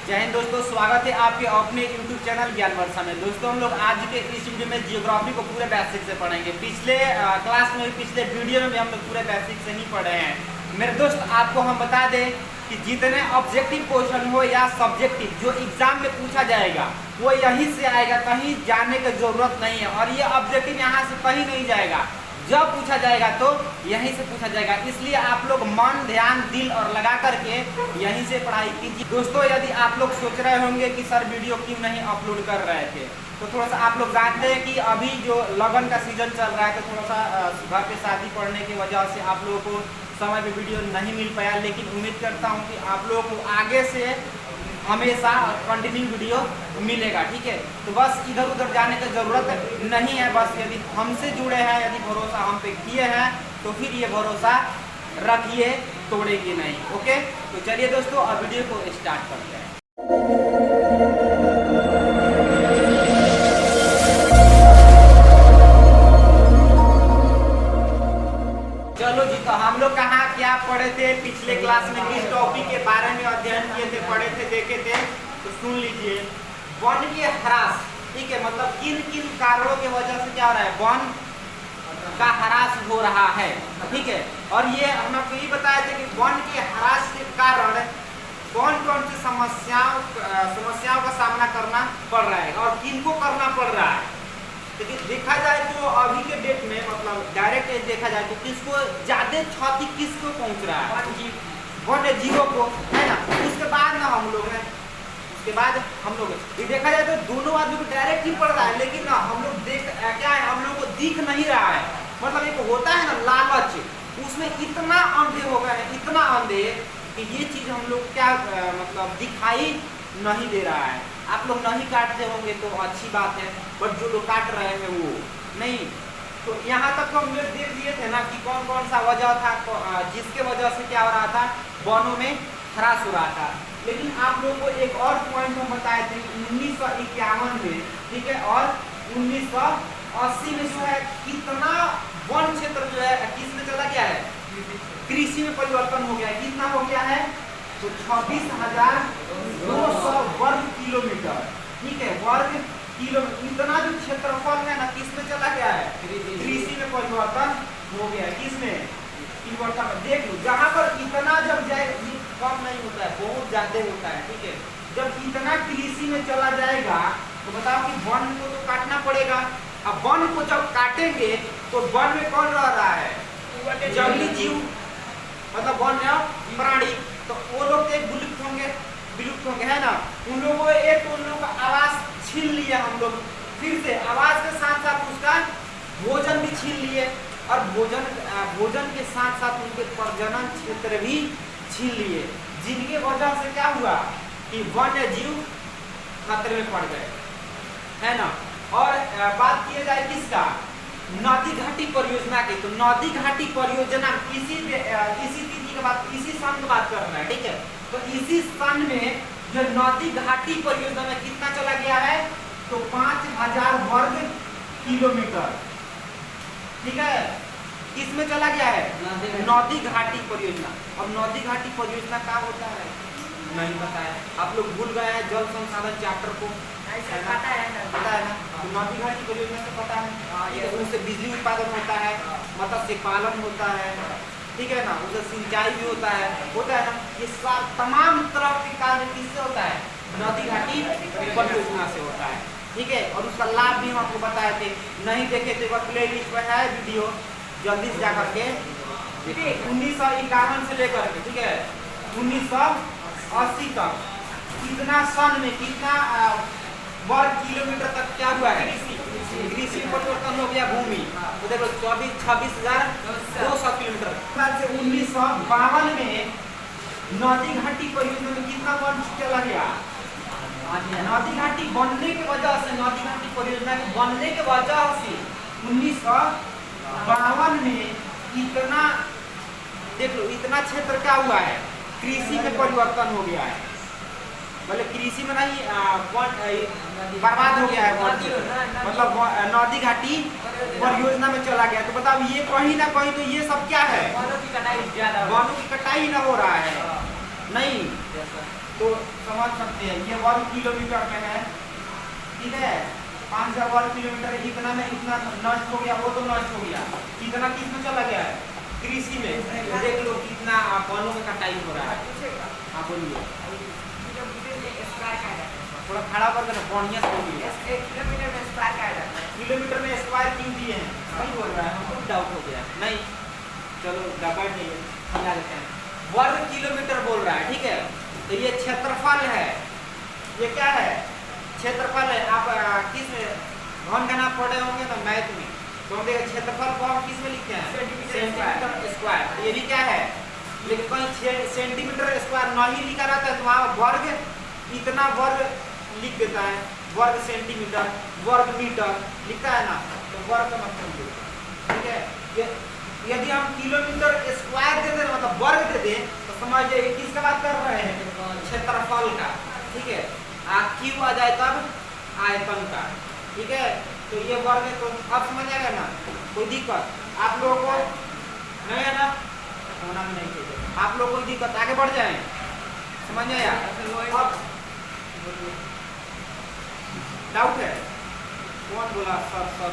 जय हिंद दोस्तों, स्वागत है आपके अपने YouTube चैनल ज्ञान वर्षा में। दोस्तों हम लोग आज के इस वीडियो में जियोग्राफी को पूरे बेसिक से पढ़ेंगे। पिछले क्लास में पिछले वीडियो में भी हम लोग पूरे बेसिक से ही पढ़े हैं। मेरे दोस्त आपको हम बता दें कि जितने ऑब्जेक्टिव क्वेश्चन हो या सब्जेक्टिव जो एग्जाम में पूछा जाएगा वो यहीं से आएगा, कहीं जाने की जरूरत नहीं है। और ये ऑब्जेक्टिव यहाँ से कहीं नहीं जाएगा, जब पूछा जाएगा तो यहीं से पूछा जाएगा। इसलिए आप लोग मन ध्यान दिल और लगा करके यहीं से पढ़ाई कीजिए। दोस्तों यदि आप लोग सोच रहे होंगे कि सर वीडियो क्यों नहीं अपलोड कर रहे थे, तो थोड़ा सा आप लोग जानते हैं कि अभी जो लगन का सीजन चल रहा है, तो थोड़ा सा घर पे शादी पड़ने की वजह से आप लोगों को समय पे वीडियो नहीं मिल पाया। लेकिन उम्मीद करता हूँ कि आप लोगों को आगे से हमेशा कंटिन्यू वीडियो मिलेगा, ठीक है। तो बस इधर उधर जाने की ज़रूरत नहीं है। बस यदि हमसे जुड़े हैं, यदि भरोसा हम पे किए हैं, तो फिर ये भरोसा रखिए, तोड़ेगी नहीं। ओके, तो चलिए दोस्तों अब वीडियो को स्टार्ट करते हैं। चलो जी, तो हम लोग कहाँ क्या पढ़े थे पिछले क्लास में, किस टॉपिक के बारे में अध्ययन किए थे, पढ़े थे, देखे थे, तो सुन लीजिए। वन के ह्रास, ठीक है, मतलब किन किन कारणों की वजह से क्या हो रहा है, वन का ह्रास हो रहा है, ठीक है। और ये हम आपको ये बताए थे कि वन के ह्रास के कारण कौन कौन सी समस्याओं का सामना करना पड़ रहा है और किनको करना पड़ रहा है। लेकिन देखा जाए तो अभी के डेट में, मतलब डायरेक्ट देखा जाए तो किसको ज्यादा क्षति किसको पहुंच रहा है, वन्य जीवों को, है ना। उसके बाद ना हम लोग हैं, उसके बाद हम लोग ये देखा जाए तो दोनों आदमी को डायरेक्ट ही पड़ रहा है। लेकिन ना हम लोग देख क्या है, हम लोग को दिख नहीं रहा है। मतलब एक होता है ना लालच, उसमें इतना अंधे हो गए हैं, इतना अंधे कि ये चीज हम लोग क्या मतलब दिखाई नहीं दे रहा है। आप लोग नहीं काटते होंगे तो अच्छी बात है, बट जो लोग काट रहे हैं वो नहीं। तो यहाँ तक तो हम लोग देख दिए थे ना कि कौन कौन सा वजह था जिसके वजह से क्या हो रहा था, वनों में ह्रास हो रहा था। लेकिन आप लोगों को एक और पॉइंट हम बताए थे 1951 में, ठीक है, और 1980 में जो है कितना वन क्षेत्र जो है किस में चला गया है, कृषि में परिवर्तन हो गया है। कितना हो गया है, तो 26,200 वर्ग किलोमीटर, ठीक है, वर्ग किलोमीटर। इतना जो क्षेत्रफल है ना किस में चला गया है, कृषि में परिवर्तन हो गया है। किसमें परिवर्तन, देख लो, जहां पर इतना जब जाए, कम नहीं होता है, बहुत ज्यादा होता है, ठीक है। जब इतना कृषि में चला जाएगा तो बताओ कि वन को तो काटना पड़ेगा। अब वन को जब काटेंगे तो वन में कौन रह रहा है, जंगली जीव, मतलब वन्य प्राणी, तो वो लोग एक विलुप्त होंगे, है ना। उन लोगों को एक तो उन लोगों का आवास छीन लिया हम लोग, फिर से आवास के साथ साथ उसका भोजन भी छीन लिए, और भोजन के साथ साथ उनके प्रजनन क्षेत्र भी छीन लिए, जिनके वजह से क्या हुआ कि वन्य जीव खतरे में पड़ गए, है ना। और बात किया जाए किसका, नदी घाटी परियोजना की, तो नदी घाटी परियोजना इसी तिथि के बाद, इसी सन की बात कर रहा है, ठीक है। तो इसी सन में जो नदी घाटी परियोजना में कितना चला गया है, तो 5,000 वर्ग किलोमीटर, ठीक है, किसमें चला गया है, नदी घाटी परियोजना। अब नदी घाटी परियोजना क्या होता है नहीं पता है, आप लोग भूल गए हैं जल संसाधन चैप्टर को, पता है ना। तो नदी घाटी परियोजना से पता है, उससे बिजली उत्पादन होता है, मत्स्य पालन होता है, ठीक है ना, उससे सिंचाई भी होता है ना। ये सब तमाम तरह के कार्य किससे होता है, नदी घाटी परियोजना से होता है, ठीक है। और उसका लाभ भी हम आपको बताए थे, नहीं देखे तो एक बार प्ले लिस्ट पर है वीडियो, जल्दी से जाकर के 1951 से लेकर के, ठीक है, 1980 तक कितना सन में कितना वर्ग किलोमीटर तक क्या हुआ है, कृषि परिवर्तन हो गया भूमि, तो देखो 26,200 किलोमीटर। 1952 में नदी घाटी परियोजना में कितना वन चला गया, नदी घाटी बनने की वजह से, नदी घाटी परियोजना के बनने के वजह से 1952 में इतना, देख लो, इतना क्षेत्र क्या हुआ है, कृषि में परिवर्तन हो गया है। मतलब कृषि में नहीं बर्बाद हो गया है, मतलब नदी घाटी परियोजना में चला गया। तो बताओ ये कहीं ना कहीं तो ये सब क्या है, वनों की कटाई ना हो रहा है, नहीं तो समझ सकते हैं ये वर्ग किलोमीटर में है, ठीक है। 5000 वर्ग किलोमीटर इतना में इतना नष्ट हो गया, वो तो नष्ट हो गया। कितना किस में चला गया है? कृषि में। तो देख लो कितना वनों में कटाई हो रहा है। हाँ बोलिए, थोड़ा खड़ा करके ना बढ़िया से बोलिए। किलोमीटर में स्क्वायर का है, किलोमीटर में स्क्वायर क्यों दिए हैं? वही बोल रहा है, हमको डाउट हो गया। नहीं चलो डबल नहीं समझा देते हैं। वर्ग किलोमीटर बोल रहा है, ठीक है। तो ये क्षेत्रफल है, ये क्या है? क्षेत्रफल है। आप किस घन का नाम पढ़े होंगे ना मैथ में, तो हम देखिए क्षेत्रफल को हम किस में लिखते हैं? Centimetre square. ये भी क्या है? लेकिन कहीं सेंटीमीटर स्क्वायर नहीं लिखा रहता है तो वहाँ वर्ग इतना वर्ग लिख देता है, वर्ग सेंटीमीटर, वर्ग मीटर लिखता है ना, तो वर्ग का मतलब ठीक है। यदि हम किलोमीटर स्क्वायर दे दें मतलब वर्ग दे दें तो समझ जाइए किसका बात कर रहे हैं? क्षेत्रफल का, ठीक है। क्यों आ जाए तब आयतन का, ठीक है। तो ये वर्ग है, तो अब समझ आएगा ना, कोई दिक्कत आप लोगों को नहीं है ना? होना भी नहीं चाहिए। आप लोग कोई दिक्कत, आगे बढ़ जाए, समझ आया? अब डाउट है? कौन बोला सर सर?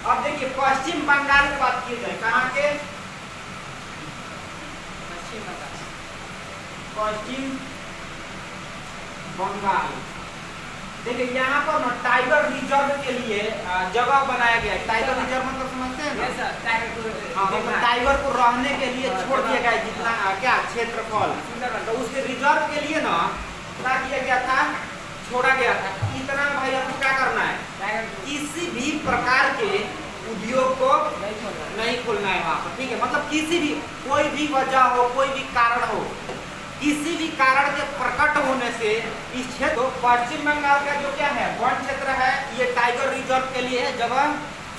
अब देखिए पश्चिम बंगाल की बात की जाए, कहाँ के? पश्चिम बंगाल। देखिए यहाँ पर ना टाइगर रिजर्व के लिए जगह बनाया गया है। टाइगर रिजर्व मतलब समझते हैं ना? हाँ, टाइगर को रहने के लिए छोड़ दिया गया है जितना क्या क्षेत्रफल, तो उसके रिजर्व के लिए ना क्या किया गया था? छोड़ा गया था। इतना भाई आपको क्या करना है? किसी भी प्रकार के उद्योग को नहीं खोलना है वहाँ पर, ठीक है। मतलब किसी भी कोई भी वजह हो, कोई भी कारण हो, किसी भी कारण के प्रकट होने से इस क्षेत्र तो पश्चिम बंगाल का जो क्या है वन क्षेत्र है, ये टाइगर रिजर्व के लिए है, जगह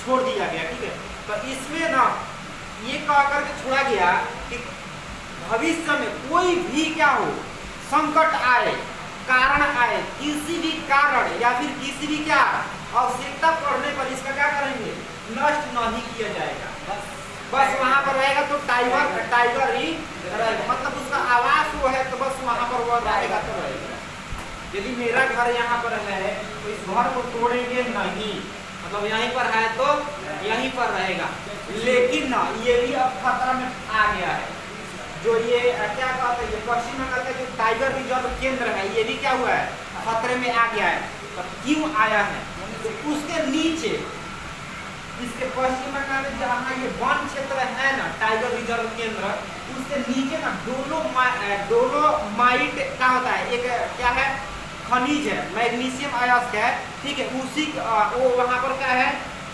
छोड़ दिया गया, ठीक है। तो इसमें ना ये कह करके छोड़ा गया कि भविष्य में कोई भी क्या हो, संकट आए, कारण आए, किसी भी कारण या फिर किसी भी क्या आवश्यकता पड़ने पर इसका क्या करेंगे? नष्ट नहीं किया जाएगा। बस वहाँ पर रहेगा तो टाइगर ही रहेगा, मतलब उसका आवास वो है तो बस वहाँ पर वो रहेगा तो रहेगा। यदि मेरा घर यहाँ पर है तो इस घर को तोड़ेंगे नहीं, मतलब यहीं पर है तो यहीं पर रहेगा। लेकिन ना ये भी अब खतरा में आ गया है। जो ये क्या कहते हैं, ये पश्चिम बंगाल का जो टाइगर रिजर्व केंद्र है, ये भी क्या हुआ है? खतरे में आ गया है। तो क्यों आया है? तो उसके नीचे इसके पश्चिम बंगाल में जहाँ ये वन क्षेत्र है ना टाइगर रिजर्व केंद्र, उसके नीचे ना डोलोमाइट क्या होता है? एक क्या है? खनिज है, मैग्नीशियम अयस्क है, ठीक है। उसी वो वहाँ पर क्या है?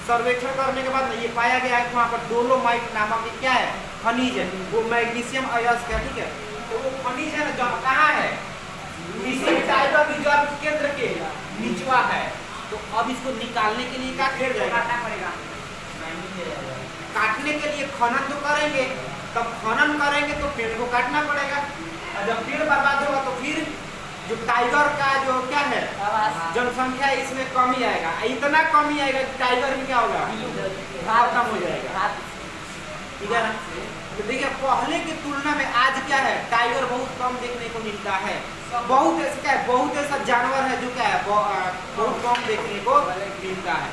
सर्वेक्षण करने के बाद ये पाया गया है कि वहाँ पर डोलोमाइट नामक क्या है? खनिज है, वो मैग्नीशियम अयस्क है, ठीक है। तो वो खनिज है ना कहाँ है? इसी टाइगर रिजर्व केंद्र के निचवा है। तो अब इसको निकालने के लिए क्या किया जाएगा? काटना पड़ेगा। काटने के लिए खनन तो करेंगे, तब खनन करेंगे तो पेड़ को काटना पड़ेगा, और जब पेड़ बर्बाद होगा तो फिर जो टाइगर का जो क्या है जनसंख्या है इसमें कमी आएगा। इतना कमी आएगा कि टाइगर में क्या होगा? खत्म हो जाएगा, ठीक है ना। तो देखिए पहले की तुलना में आज क्या है? टाइगर बहुत कम देखने को मिलता है। बहुत ऐसा क्या है? बहुत ऐसा जानवर है जो क्या है बहुत कम देखने को मिलता है,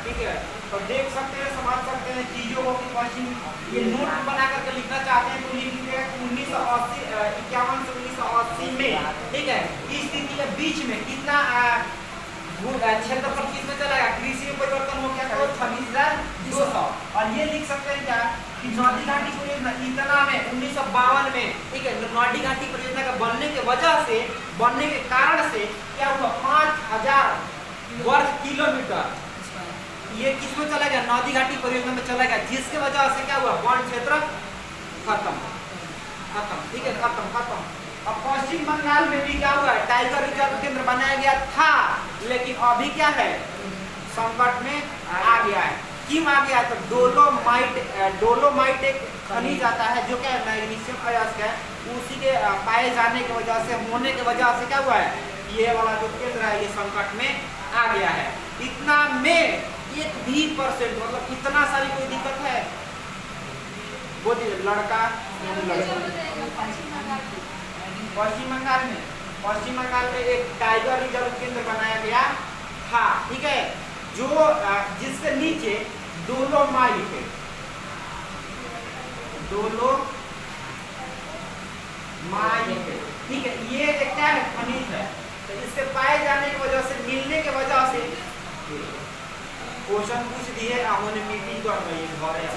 ठीक है। तो देख सकते हैं, समझ सकते हैं चीजों को कि पश्चिम ये नोट बना करके लिखना चाहते हैं तो लिख लीजिएगा 1980 51 से 1980 में, ठीक है। इस स्थिति के बीच में कितना क्षेत्रफल किसमें चला गया? कृषि में परिवर्तन हो गया तो 26,200। और ये लिख सकते हैं क्या कि नौदी घाटी परियोजना इतना में 1952 में, ठीक है, नौदी घाटी परियोजना का बनने के कारण से क्या हुआ? 5000 वर्ग किलोमीटर ये किसमें चला गया? नौदी घाटी परियोजना में चला गया, जिसके वजह से क्या हुआ? वन क्षेत्र खत्म, ठीक है, खत्म। अब पश्चिम बंगाल में भी क्या हुआ है? टाइगर रिजर्व केंद्र बनाया गया था, लेकिन अभी क्या है? संकट में आ गया है। क्यों आ गया? तो डोलोमाइट एक खनिज आता है जो क्या है? मैग्नीशियम अयस्क है, उसी के पाए जाने की वजह से होने की वजह से क्या हुआ है? ये वाला जो केंद्र है ये संकट में आ गया है। इतना में 1% मतलब इतना सारी कोई दिक्कत है? वो लड़का पश्चिम बंगाल में एक टाइगर रिजर्व केंद्र बनाया गया था, ठीक है, जो जिसके नीचे डोलोमाइट है, ठीक है, ये एक क्या है, खनिज है। तो इसके पाए जाने की वजह से, मिलने की वजह से क्वेश्चन पूछ दिए, उन्होंने मीटिंग कर रही है घर है।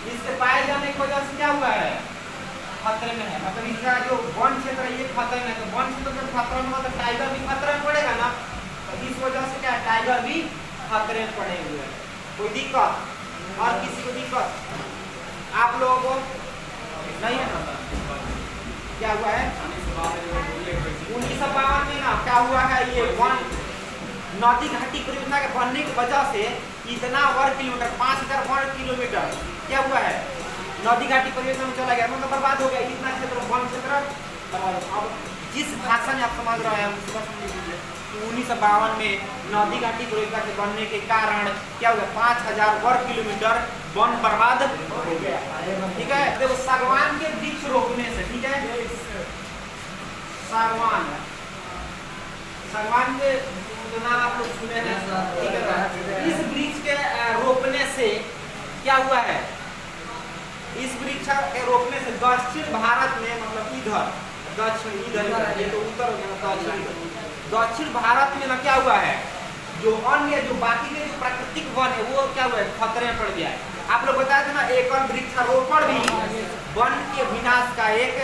इसके पाए जाने की वजह से क्या हुआ है, खतरे में है, मतलब इसका जो वन क्षेत्र है ये खतरे में है। तो वन क्षेत्र जब खतरे में हो तो टाइगर भी खतरे में पड़ेगा ना, तो इस वजह से क्या है, टाइगर भी खतरे में पड़े हुए हैं। कोई दिक्कत और किसी को दिक्कत आप लोगों को नहीं है ना? क्या हुआ है 1952 में ना क्या हुआ है, ये वन नदी घाटी परियोजना के बनने की वजह से इतना वर्ग किलोमीटर 5000 वर्ग किलोमीटर क्या हुआ है, नदी घाटी परियोजना में चला गया, मतलब बर्बाद हो गया इतना क्षेत्र, वन क्षेत्र बर्बाद। अब जिस भाषा में आप समझ रहे हैं उसका समझ लीजिए। 1952 में नदी घाटी परियोजना के बनने के कारण क्या हुआ, 5000 वर्ग किलोमीटर वन बर्बाद हो गया, ठीक है। देखो सागवान के वृक्ष रोपने से, ठीक है, सागवान के नाम आप लोग सुने हैं, ठीक है। इस वृक्ष के रोपने से क्या हुआ है, इस वृक्ष के रोपने से दक्षिण भारत में, मतलब इधर दक्षिण, इधर ये तो उत्तर हो गया, दक्षिण भारत में ना क्या हुआ है, जो अन्य जो बाकी के जो प्राकृतिक वन है वो क्या हुआ है, खतरे में पड़ गया है। आप लोग बताए थे ना, एकल वृक्षारोपण भी वन के विनाश का एक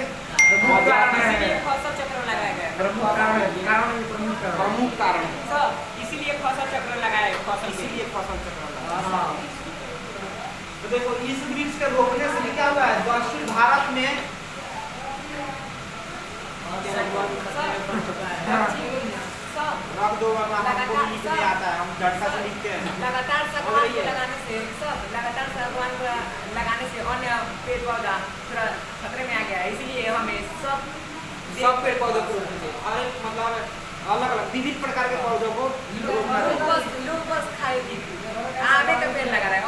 फसल चक्र लगाया गया, प्रमुख कारण है। इसीलिए फसल चक्र लगाया है, इसीलिए फसल चक्र लगाया। तो देखो इस वृक्ष के रोपने से क्या हुआ है, दक्षिण भारत में रख दो, हमको लिख नहीं आता है, हम झटका से लिखते हैं। लगातार सागवान लगाने से अन्य पेड़ पौधा थोड़ा खतरे में आ गया है, इसलिए हमें सब पेड़ पौधों को रोपना चाहिए। अरे मतलब अलग अलग विविध प्रकार के पौधों को रोपना चाहिए। लोग बस खाएगी आमे का पेड़ लगा रहे हैं,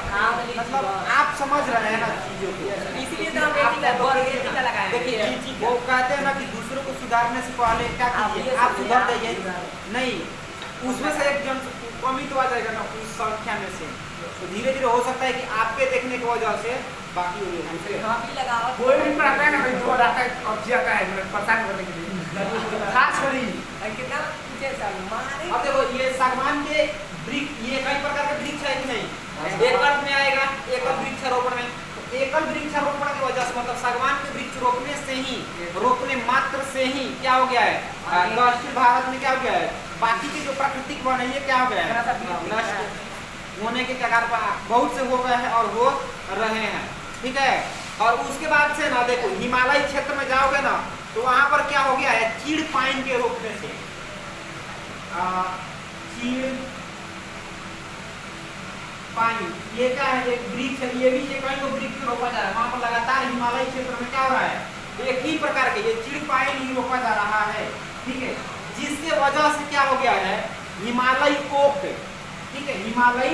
मतलब आप समझ रहे हैं ना चीजों को, इसीलिए तो हम टीका लगाए। देखिए वो कहते हैं ना कि दूसरों को सुधारने से पहले क्या कीजिए, आप सुधर जाइए। नहीं, उसमें से एक जन कमी तो आ जाएगा ना उस संख्या में से, तो धीरे धीरे हो सकता है कि आपके देखने की वजह से बाकी हो जाए। कोई भी प्रकार का जो रहता है कब्जिया का है परेशान करने के लिए खास करी कितना अब देखो ये सागवान के वृक्ष, ये कई प्रकार के वृक्ष है कि नहीं, एकल में आएगा, एकल वृक्षारोपण में। एकल वृक्षारोपण की वजह से मतलब सागवान के वृक्ष रोपने से ही, रोपने मात्र से ही क्या हो गया है, दक्षिण भारत में क्या हो गया है, बाकी के जो प्राकृतिक वन है ये क्या हो गया है, नष्ट होने के कगार पर बहुत से हो गए हैं और हो रहे हैं, ठीक है। और उसके बाद से ना देखो हिमालय क्षेत्र में जाओगे ना तो वहां पर क्या हो गया है, चीड़ पाइन के रोपने से, चीड़ पाइन ये क्या है, एक वृक्ष है, ये भी एक वृक्ष रोपा जा रहा है वहां पर लगातार। हिमालय क्षेत्र में क्या हो रहा है, एक ही प्रकार के ये चीड़ पाइन ही रोपा जा रहा है, ठीक है, जिसके वजह से क्या हो गया है, हिमालय ओक, ठीक है, हिमालय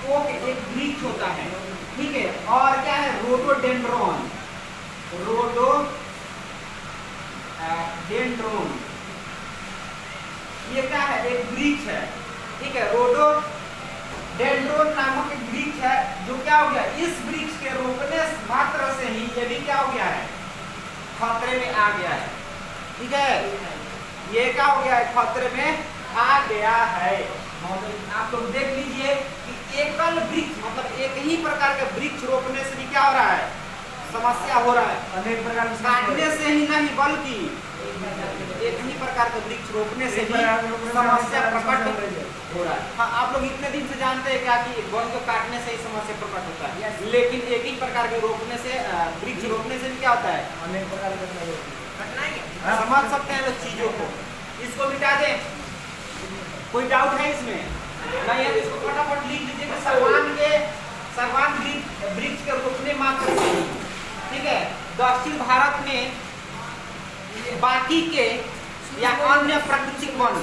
ओक एक वृक्ष होता है, ठीक है। और क्या है, रोडोडेंड्रॉन, रोडोडेंड्रॉन ये क्या है, एक वृक्ष है, ठीक है, रोडोडेंड्रॉन नामक एक वृक्ष है जो क्या हो गया, इस वृक्ष के रोपने मात्र से ही ये भी क्या हो गया है, खतरे में आ गया है, ठीक है, ये क्या हो गया है, खतरे में आ गया है। आप लोग देख लीजिए कि एकल वृक्ष मतलब एक ही प्रकार के वृक्ष रोपने से भी क्या हो रहा है, समस्या हो रहा है, अनेक प्रकार के काटने से ही नहीं बल्कि एक ही प्रकार के वृक्ष रोपने से भी समस्या प्रकट हो रहा है। हाँ, आप लोग इतने दिन से जानते हैं क्या कि वन को काटने से ही समस्या प्रकट होता है, लेकिन एक ही प्रकार के रोपने से, वृक्ष रोपने से भी क्या होता है, अनेक प्रकार के समझ सकते हैं लोग चीजों को। इसको मिटा दें, कोई डाउट है इसमें नहीं है, इसको फटाफट लिख लीजिए कि सागवान वृक्ष के रोपने मात्र से, ठीक है, दक्षिण भारत में बाकी के या अन्य प्राकृतिक वन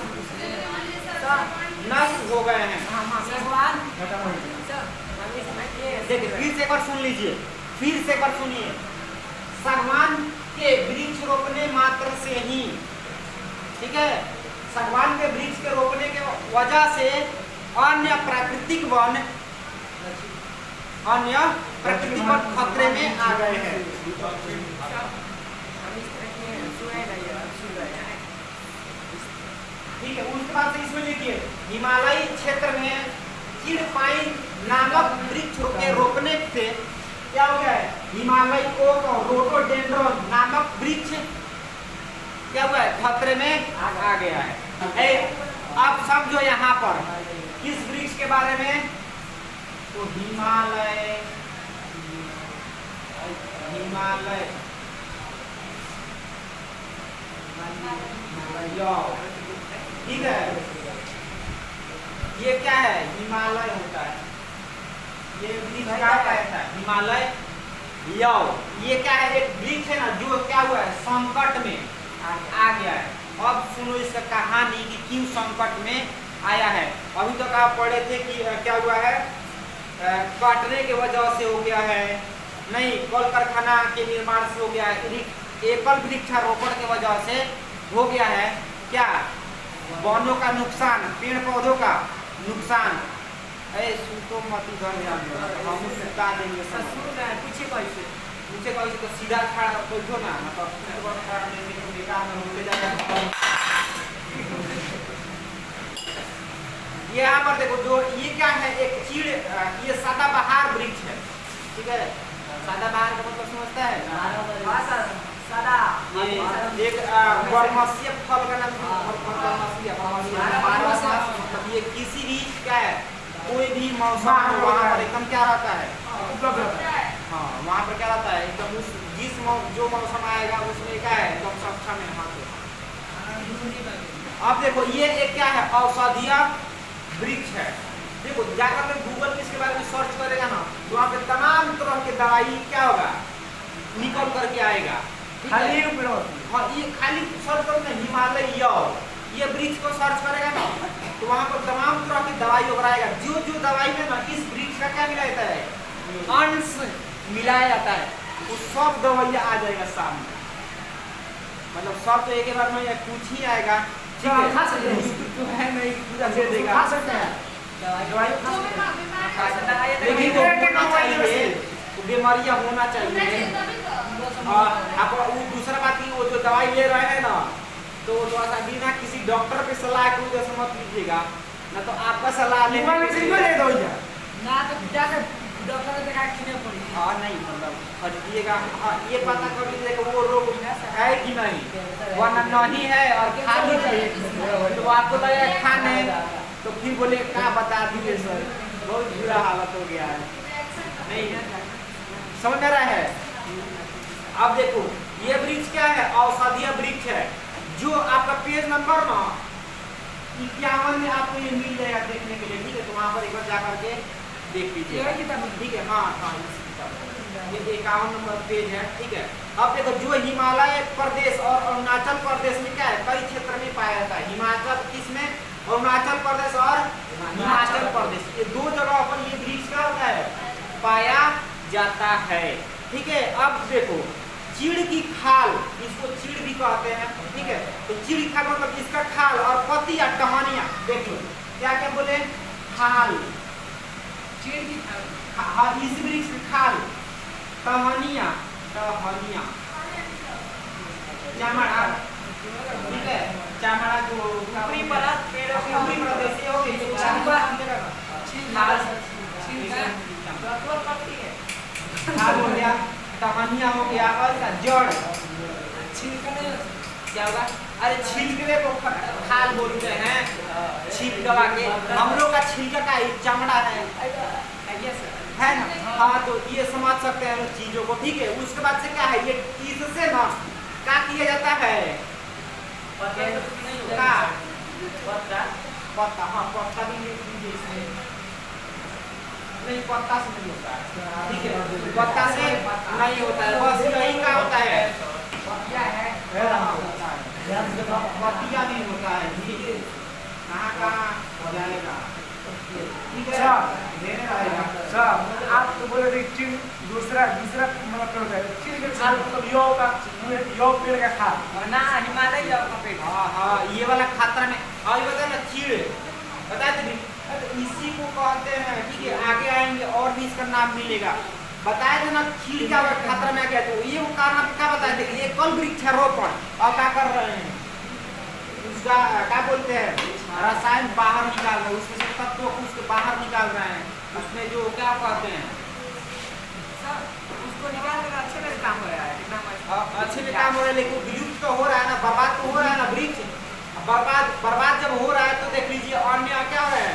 नष्ट हो गए हैं। देखिए फिर से एक बार सुन लीजिए, फिर से पर सुनिए, सागवान के वृक्ष रोपने मात्र से ही, ठीक है, सागवान के वृक्ष के रोपने के वजह से अन्य प्राकृतिक वन खतरे में आ गए हैं। ठीक है, उसके बाद से इसमें लिखिए, हिमालयी क्षेत्र में चीड़ पाइन नामक वृक्ष के रोपने से क्या हो गया है, हिमालय ओक और रोडोडेंड्रॉन नामक वृक्ष क्या हुआ है, खतरे में आ गया है। अब समझो यहाँ पर किस वृक्ष के बारे में, तो हिमालय ठीक है, ये क्या है, हिमालय होता है, ये वृक्ष क्या होता है, हिमालय यव, ये क्या है, एक वृक्ष है ना जो क्या हुआ है, संकट में आ गया है। अब सुनो इसका कहानी कि क्यों संकट में आया है। अभी तक आप पढ़े थे कि क्या हुआ है, काटने के वजह से हो गया है, नहीं, कल कारखाना के निर्माण से हो गया है, एकल वृक्षारोपण के वजह से हो गया है, क्या, वनों का नुकसान, पेड़ पौधों का नुकसान। सुतो मत इधर हम उससे बता देंगे, पूछे कैसे तो सीधा खड़ा बैठो ना, यहाँ पर देखो, जो ये क्या है, एक चीड़, ये सदाबहार वृक्ष है, ठीक है, सदाबहार का मतलब समझता है, ये एक बरमसीय फल का नाम, मतलब ये किसी भी क्या है, कोई भी मौसम वहाँ पर एकदम क्या रहता है, हाँ, वहाँ पर क्या रहता है एकदम, उस जो मौसम आएगा उसमें क्या है, एकदम सक्षा में हाथ। अब देखो ये एक क्या है, औषधीय वृक्ष है। देखो जाकर के गूगल इसके बारे में सर्च करेगा ना, तो वहाँ पे तमाम तरह के दवाई क्या होगा, निकल करके आएगा। खाली हाँ, ये खाली सर्च करो ना, हिमालय यव, ये वृक्ष को सर्च करेगा ना, तो वहाँ पर तमाम तरह की दवाई वगैरह आएगा। जो दवाई में ना इस वृक्ष का क्या मिलाया जाता है, अंश मिलाया जाता है, वो सब दवाइयाँ आ जाएगा सामने, मतलब सब तो एक बार में कुछ ही आएगा, ठीक है, तो है नहीं पूरा दे देगा, खा सकते हैं दवाई खा सकते हैं, लेकिन होना चाहिए, बीमारियाँ होना चाहिए। आप दूसरा बात की, वो जो दवाई ले रहे हैं ना, तो थोड़ा सा बिना किसी डॉक्टर पे सलाह के वजह मत लीजिएगा, ना तो आपका सलाह ले दो ना, तो जाकर डॉक्टर से दिखा के पड़ी। हाँ, नहीं मतलब खरीदिएगा, हाँ, ये पता कर लीजिएगा वो रोग है कि नहीं, वरना नहीं है और खा लीजिए तो आपको लगेगा खाने, तो फिर बोले क्या बता दिए सर, बहुत बुरा हालत हो गया है, नहीं समझ में रहा है। अब देखो ये वृक्ष क्या है, औषधीय वृक्ष है, जो आपका पेज नंबर ना 51 में आपको ये मिल जाएगा देखने के लिए, ठीक है, तो वहाँ पर एक बार जाकर के देख लीजिए, ठीक है, हाँ, ये 51 नंबर पेज है, ठीक है। अब देखो जो हिमालय प्रदेश और अरुणाचल प्रदेश में क्या है, कई क्षेत्र में पाया जाता है, हिमाचल किसमें, अरुणाचल प्रदेश और हिमाचल प्रदेश, ये दो जगह पर ये वृक्ष का होता है, पाया जाता है, ठीक है। अब देखो चीड़ की खाल, इसको चीड़ भी कहते हैं, ठीक है, तो चीड़ की खाल मतलब इसका खाल और पत्ती या टहनिया, देखो क्या क्या बोले, खाल, चीड़ की हाँ, इस वृक्ष की खाल, टहनिया, चामड़ा, ठीक है, चामड़ा जो ऊपरी परत पेड़ों की ऊपरी परत ऐसे हो गई, खाल हो गया, टहनिया हो गया, और इसका जड़, क्या होगा, अरे छिलके को खाल बोलते हैं, छिलका के, हम लोग का छिलका का चमड़ा है ना, हाँ, तो ये समझ सकते हैं चीजों को, ठीक है। उसके बाद से क्या है, ये इससे ना क्या किया जाता है, पत्ता, हाँ, पत्ता भी नहीं, पत्ता से नहीं होता है, ठीक है, पत्ता से नहीं होता है, बस यही का होता है, पतिया नहीं होता है, ठीक है, कहाँ जाएगा, ठीक है, सब देने रहेगा। सब आप तो बोले थे चीन दूसरा दूसरा मतलब क्या होता है चीन के खाल मतलब यो पेड़ का खाल और ना हिमालय जाओ का पेड़ हाँ हाँ, ये वाला खतरा में अभी बता ना चीड़ बता थे, इसी को कहते हैं। ठीक है, आगे आएंगे और भी इसका नाम मिलेगा। बताए थे ना चीड़ क्या खतरा में आ गया, तो ये वो कारण आप क्या बताए थे कि ये कल वृक्षारोपण और क्या कर रहे हैं, उसका क्या बोलते हैं रसायन बाहर निकाल रहे हैं, उसमें से तत्व को उसके बाहर निकाल रहे हैं, उसमें जो क्या कहते हैं उसको निकाल कर अच्छे में काम हो रहा है कितना मस्त अच्छे में काम हो रहा है, लेकिन विलुप्त तो हो रहा है ना, बर्बाद तो हो रहा है ना वृक्ष। बर्बाद जब हो रहा है तो देख लीजिए अन्य क्या हो रहा है,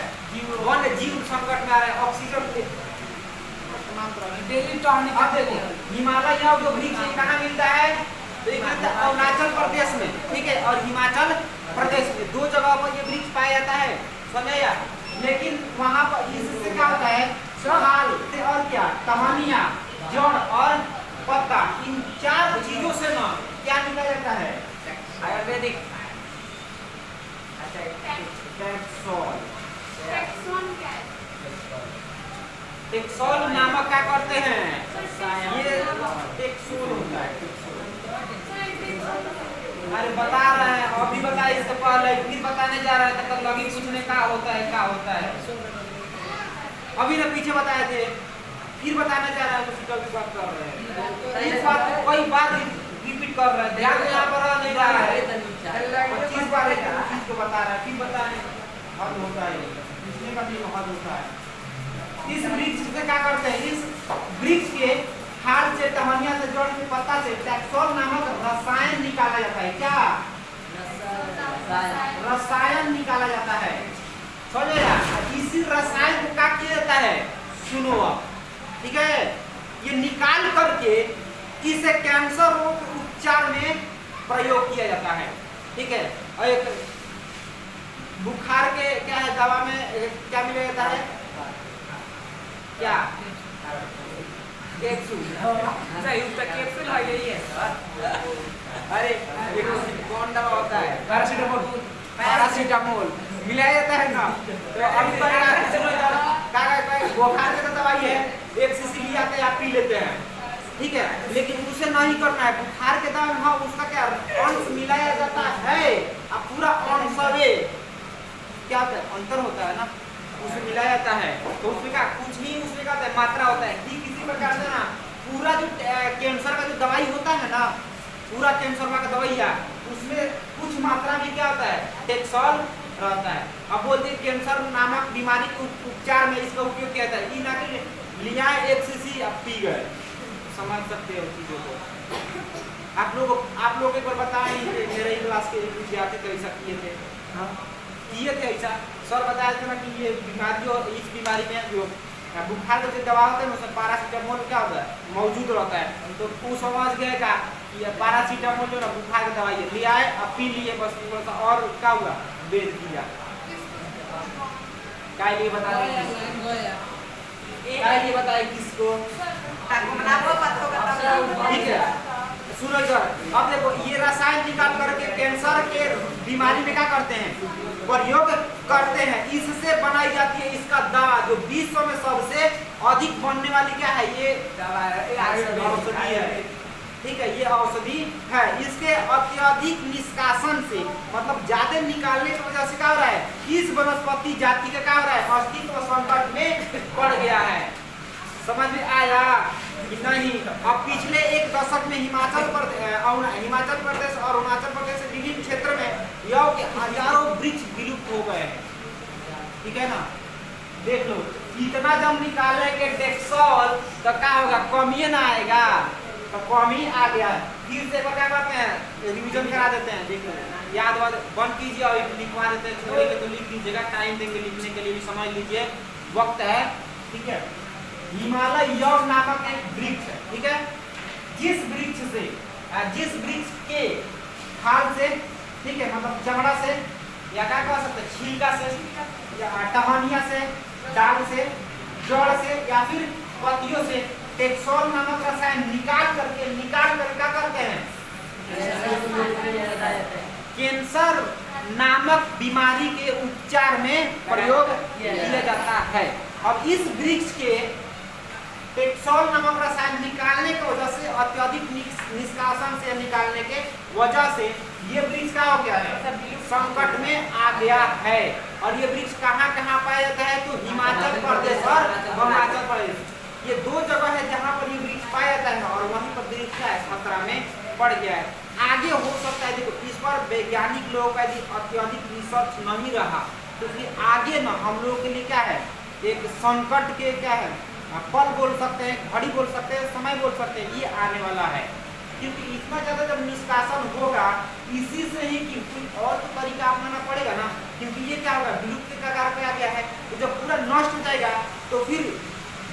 वन्य जीव संकट में आ रहे हैं, ऑक्सीजन डेली टॉनिक अब देखो हिमालय जो वृक्ष कहाँ मिलता है, तो एक मिलता है अरुणाचल प्रदेश में, ठीक है, और हिमाचल प्रदेश में, दो जगह पर ये वृक्ष पाया जाता है, समझे। लेकिन वहाँ पर इससे क्या होता है, खाल से और क्या टहनियाँ, जड़ और पत्ता, इन चार चीजों से ना क्या निकला जाता है, आयुर्वेदिक टेक्सोल। टेक्सोल नामक क्या करते हैं, ये टेक्सोल होता है, अरे बता रहे हैं अभी बताए इससे पहले, फिर बताने जा रहे थे, कल लगी पूछने क्या होता है क्या होता है, अभी ना पीछे बताए थे, फिर बताने जा रहे हैं, तो कभी बात कर रहे हैं, इस बात को कई बार रिपीट कर रहे थे, यहाँ पर नहीं रहा है, 25 बार एक चीज को बता रहा है, फिर बताने हद होता है, इसमें का भी हद होता है। इस वृक्ष से क्या करते हैं, इस वृक्ष के खाल से, टहनिया से, जड़ से, पत्ता से टेक्सोल नामक रसायन निकाला जाता है। क्या रसायन निकाला जाता है, समझेगा। इसी रसायन को क्या किया जाता है, सुनो अब, ठीक है, ये निकाल करके इसे कैंसर रोग के उपचार में प्रयोग किया जाता है, ठीक है। और एक बुखार के क्या है दवा में क्या मिला जाता है, क्या कैप्सूल, सही उसका कैप्सूल है यही है सर। अरे कौन दवा होता है, पैरासीटामोल पैरासीटामोल मिलाया जाता है ना, तो अभी बुखार की तो दवाई है, 1 सीसी लिया आते हैं आप पी लेते हैं, ठीक है, लेकिन उसे नहीं करना है। बुखार के दवा में हाँ उसका क्या अंश मिलाया जाता है, अब पूरा अंश क्या होता है, अंतर होता है ना, उसमें मिलाया जाता है, तो उसमें क्या कुछ ही उसमें क्या होता है मात्रा होता है, ठीक इसी प्रकार से ना पूरा जो कैंसर का जो दवाई होता है ना, पूरा कैंसर का दवाइया उसमें कुछ मात्रा में क्या होता है, टेक्सोल रहता है। अब बोलते हैं कैंसर नामक बीमारी के उपचार में इसका उपयोग किया जाता है, ई ना कि लिया 1 सीसी अब पी गए, समझ सकते हो चीजों को। आप लोग एक बार बताएं, मेरे क्लास के विद्यार्थी तो ऐसा किए थे, हाँ किए थे ऐसा, सर बताया था ना कि ये बीमारी जो इस बीमारी में जो बुखार का जो दवा होता है ना उसमें पैरासीटामोल क्या होता है मौजूद रहता है, तो वो समझ गए का कि पैरासीटामोल जो ना बुखार का दवाई है, ले आए अब पी लिए बस, थोड़ा सा और क्या हुआ बेच दिया। क्या ये बता ये बताए किसको, ठीक है सुनो इधर। अब देखो ये रसायन निकाल करके कैंसर के बीमारी में क्या करते हैं, प्रयोग करते हैं, इससे बनाई जाती है इसका दवा, जो विश्व में सबसे अधिक बनने वाली क्या है, ये औषधि है, ठीक है, ये औषधि है। इसके अत्यधिक निष्कासन से, मतलब ज्यादा निकालने की वजह से क्या हो रहा है, इस वनस्पति जाति का क्या हो रहा है, अस्तित्व संकट में पड़ गया है। समझ में आया कि नहीं। अब पिछले 1 दशक में हिमाचल प्रदेश और अरुणाचल प्रदेश के विभिन्न क्षेत्र में यह के हजारों वृक्ष विलुप्त हो गए हैं, ठीक है ना। देख लो इतना जब निकाले के टेक्सोल तो क्या होगा, कमी ना आएगा, तो कमी आ गया। फिर से क्या करते हैं, रिविजन करा देते हैं, देख लो याद बंद कीजिए और लिखवा देते हैं, छोड़ेंगे तो लिख लीजिएगा, टाइम देंगे लिखने के लिए भी, समझ लीजिए वक्त है, ठीक है। हिमालय यव नामक एक वृक्ष है, ठीक है, जिस वृक्ष के खाल से, ठीक है, मतलब चमड़ा से या क्या कह सकते हैं, छिलका से या टहनिया से, डाल से, जड़ से या फिर पत्तियों से टेक्सोल नामक रसायन निकाल करके क्या करते हैं, कैंसर नामक बीमारी के उपचार में प्रयोग किया जाता है। अब इस वृक्ष के टेक्सोल नामक रसायन निकालने की वजह से, अत्यधिक निष्कासन से निकालने के वजह से ये वृक्ष क्या हो गया है, संकट में आ गया है। और ये वृक्ष कहाँ कहाँ पाया जाता है, तो हिमाचल प्रदेश और अरुणाचल प्रदेश, ये दो जगह है जहाँ पर ये वृक्ष पाया जाता है और वहीं पर वृक्ष क्या है, खतरा में पड़ गया है। आगे हो सकता है, देखो इस पर वैज्ञानिक लोगों का यदि अत्यधिक रिसर्च नहीं रहा तो फिर आगे ना हम लोगों के लिए क्या है, एक संकट के क्या है, पल बोल सकते हैं, घड़ी बोल सकते हैं, समय बोल सकते हैं, ये आने वाला है। क्योंकि इतना ज़्यादा जब निष्कासन होगा, इसी से ही कि कोई और तो तरीका अपनाना पड़ेगा ना, क्योंकि ये क्या होगा, विलुप्त के कगार पे आ गया है। तो जब पूरा नष्ट हो जाएगा तो फिर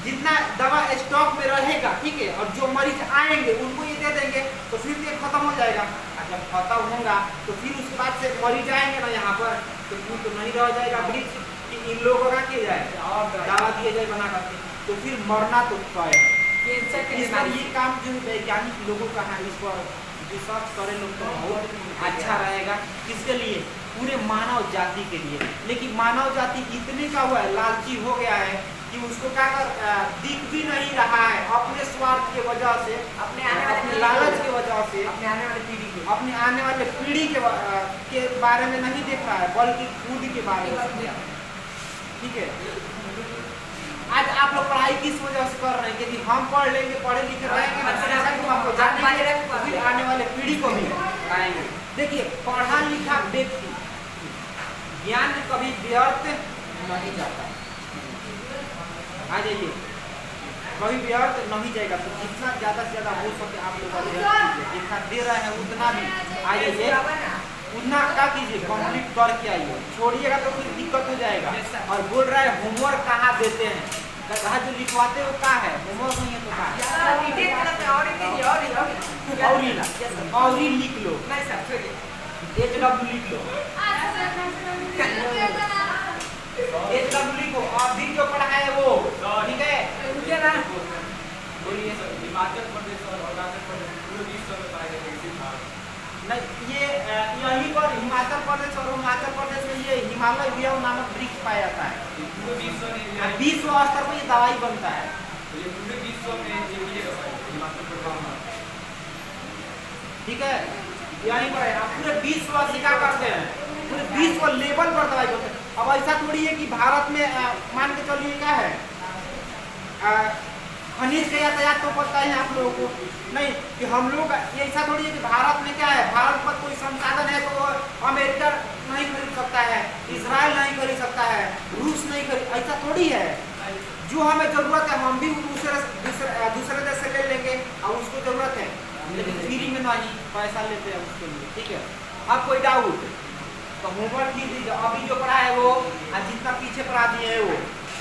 जितना दवा स्टॉक में रहेगा, ठीक है, और जो मरीज आएंगे उनको ये दे देंगे तो फिर ये खत्म हो जाएगा। और जब खत्म होगा तो फिर उसके बाद से मरीज आएंगे ना यहाँ पर, तो फिर तो नहीं रह जाएगा वृक्ष कि इन लोगों का किया जाए और दवा दिया जाए बना करके, तो फिर मरना तो है। इस पर ये काम जो वैज्ञानिक लोगों का है, इस पर रिसर्च करें लोग तो बहुत अच्छा रहेगा। किसके लिए, पूरे मानव जाति के लिए। लेकिन मानव जाति इतने का हुआ है, लालची हो गया है कि उसको क्या कर दिख भी नहीं रहा है, अपने स्वार्थ के वजह से, अपने लालच के वजह से, अपने आने वाले पीढ़ी के बारे में नहीं देख रहा है, बल्कि खुद के बारे में। ठीक है, आज आप लोग पढ़ाई किस वजह से कर रहे हैं, क्योंकि हम पढ़ लेंगे, पढ़े लिखे रहेंगे, फिर आने वाले पीढ़ी को भी पढ़ाएंगे। देखिए, पढ़ा लिखा व्यक्ति ज्ञान कभी व्यर्थ नहीं जाता। आ जाइए, कभी व्यर्थ नहीं जाएगा। तो जितना ज़्यादा से ज़्यादा हो सके आप लोग जितना दे रहे हैं उतना भी आ जाइए, उतना क्या कीजिए, कंप्लीट करके आइए। छोड़िएगा तो फिर दिक्कत हो जाएगा। और बोल रहा है होमवर्क कहाँ देते हैं, कहाँ जो लिखवाते हो कहाँ है, होमवर्क नहीं है तो कहाँ और ही लिख लो, HW लिख लो, HW लिखो। अभी जो पढ़ा है वो ठीक है, बोलिए। हिमाचल प्रदेश और अरुणाचल प्रदेश पूरे विश्व में पाए जाते हैं। नहीं, ये यहीं पर हिमाचल प्रदेश और अरुणाचल प्रदेश में ये हिमालय व्यव नामक वृक्ष पाया जाता है। पूरे विश्व में विश्व स्तर पर ये दवाई बनता है। ये पूरे विश्व में हिमाचल प्रदेश, ठीक है, यहीं पर है। पूरे विश्व से क्या करते हैं, पूरे विश्व लेवल पर दवाई बनते हैं। अब ऐसा थोड़ी है कि भारत में मान के चलिए क्या है, खनिज का यातायात तो पता है आप लोगों को, नहीं कि हम लोग ऐसा थोड़ी है कि भारत में क्या है, भारत पर कोई संसाधन है तो अमेरिका नहीं खरीद सकता है, इजराइल नहीं खरीद सकता है, रूस नहीं खरीद, ऐसा थोड़ी है। जो हमें जरूरत है हम भी दूसरे देश से ले लेंगे और उसको जरूरत है, लेकिन फ्री में नहीं, पैसा लेते हैं उसके लिए। ठीक है, अब कोई डाउट तो होमवर्क कीजिए, अभी जो पढ़ा है वो जितना पीछे पढ़ा दिए है वो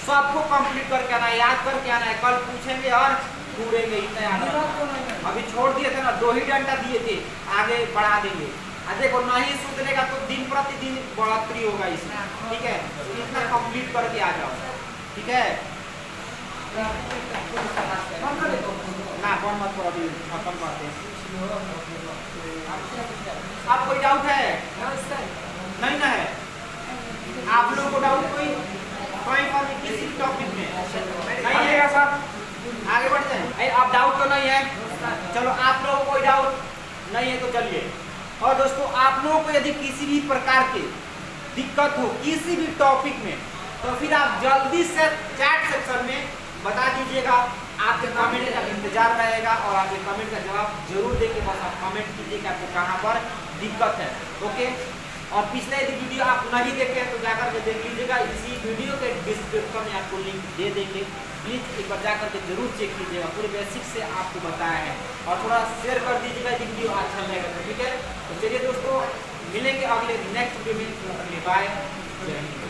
सबको कंप्लीट करके आना है, याद करके आना है। कल पूछेंगे और पूरेंगे, इतना याद रखना। अभी छोड़ दिए थे ना, 2 ही घंटा दिए थे, आगे बढ़ा देंगे। देखो नहीं सुधरेगा तो दिन प्रतिदिन बढ़ोतरी होगा इसमें। ठीक है, इतना कंप्लीट करके आ जाओ। ठीक है ना, कौन मत करो, अभी खत्म करते हैं। आप कोई डाउट है? नहीं ना है आप लोगों को डाउट कोई पर किसी टॉपिक में नहीं है सर, आगे बढ़ते हैं। आप डाउट तो नहीं है, चलो आप लोगों को कोई डाउट नहीं है तो चलिए। और दोस्तों, आप लोगों को यदि किसी भी प्रकार की दिक्कत हो किसी भी टॉपिक में, तो फिर आप जल्दी से चैट सेक्शन में बता दीजिएगा। आपके कमेंट का इंतजार रहेगा और आपके कमेंट का जवाब जरूर देंगे। बस आप कमेंट कीजिएगा आपको कहाँ पर दिक्कत है। ओके, और पिछले यदि वीडियो आप नहीं देखे हैं तो जाकर के देख लीजिएगा, इसी वीडियो के डिस्क्रिप्शन में आपको लिंक दे देंगे। प्लीज़ एक बार जाकर के जरूर चेक कीजिएगा, पूरे बेसिक से आपको बताया है। और थोड़ा शेयर कर दीजिएगा यदि वीडियो अच्छा लगेगा तो। ठीक है, तो चलिए दोस्तों, मिलेंगे अगले नेक्स्ट वीडियो में। बाय, जय हिंद।